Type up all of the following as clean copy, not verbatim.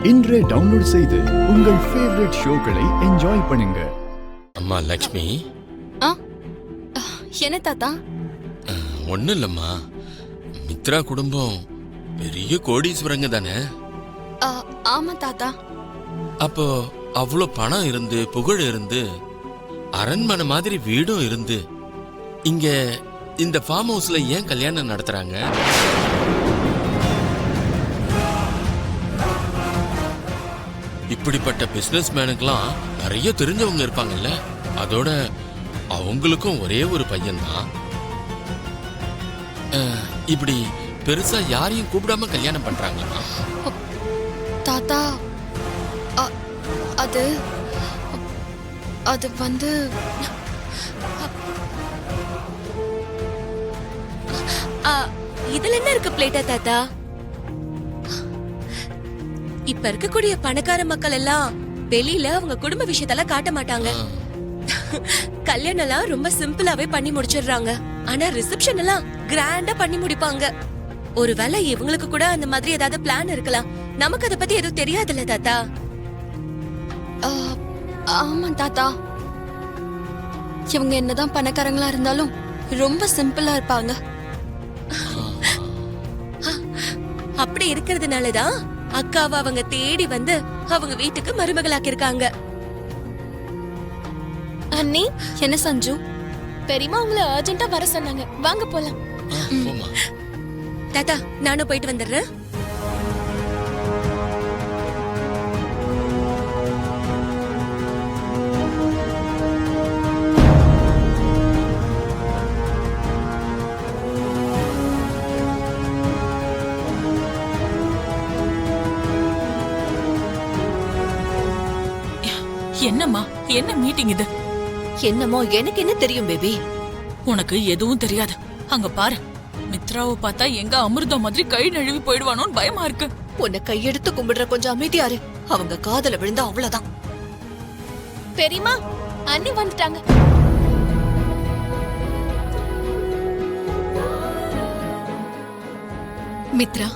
இன்றே டவுன்லோட் செய்து உங்கள் ஃபேவரட் ஷோக்களை என்ஜாய் பண்ணுங்க. அம்மா லக்ஷ்மி. என்ன தாத்தா? ஒன்னும் இல்லம்மா, மித்ரா குடும்பம் பெரிய கோடீஸ்வரங்க தானே? ஆமா தாத்தா. அப்போ அவ்வளோ பணம் இருந்து புகழ் இருந்து அரண்மனை மாதிரி வீடும் இருந்து இங்க இந்த ஃபார்ம் ஹவுஸ்ல ஏன் கல்யாணம் நடத்துறாங்க? இப்படிப்பட்ட பிசினஸ் மேனுக்கெல்லாம் நிறைய தெரிஞ்சவங்க இருப்பாங்கல்ல, அதோட அவங்களுக்கும் ஒரே ஒரு பையன்தான். இப்படி பெருசா யாரையும் கூப்பிடாம கல்யாணம் பண்றாங்களா தாத்தா? அது அது வந்து இதுல என்ன இருக்கு பிளேட்டா தாத்தா? இப்ப இருக்கக்கூடிய பணக்கார மக்கள் எல்லாம் வெளியில அவங்க குடும்ப விஷயத்தெல்லாம் காட்ட மாட்டாங்க. கல்யாணம் எல்லாம் ரொம்ப சிம்பிளாவே பண்ணி முடிச்சிடுறாங்க. ஆனா ரிசப்ஷன் எல்லாம் கிராண்டா பண்ணி முடிப்பாங்க. ஒருவேளை இவங்களுக்கு கூட அந்த மாதிரி ஏதாவது பிளான் இருக்கலாம். நமக்கு அதை பத்தி எதுவும் தெரியாதுல்ல தாத்தா? ஆமா தாத்தா, இவங்க என்னதான் பணக்காரங்களா இருந்தாலும் ரொம்ப சிம்பிளா இருப்பாங்க. அப்படி இருக்கிறதுனாலதான் அக்காவை அவங்க தேடி வந்து அவங்க வீட்டுக்கு மருமகளாக்கி இருக்காங்க. அண்ணி, என்ன சஞ்சு? பெரியமா உங்களை அர்ஜென்ட்டா வர சொன்னாங்க, வாங்க போலாம். தாத்தா, நானும் போயிட்டு வந்துடுறேன். என்னம்மா, என்ன மீட்டிங் இது? என்னமோ எனக்கு என்ன தெரியும் பேபி? உனக்கு எதுவும் தெரியாது. அங்க பாரு, மித்ராவை பார்த்தா எங்க அமிர்தம் மாதிரி கை நழுவி போயிடுவானோன்னு பயமா இருக்கு. உன்னை கையெடுத்து கும்பிடுற, கொஞ்சம் அமைதியாரு. அவங்க காதல விழுந்தா அவ்வளவுதான். பெரியமா, அண்ணி வந்துட்டாங்க. மித்ரா,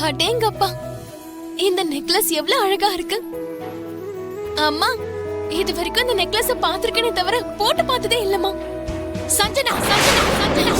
அடேங்கப்பா, இந்த நெக்லஸ் எவ்வளவு அழகா இருக்கு. அம்மா, இது வரைக்கும் இந்த நெக்லஸ் பாத்திருக்கேனே தவிர போட்டு பார்த்ததே இல்லம்மா. சஞ்சனா, சஞ்சனா, சஞ்சனா,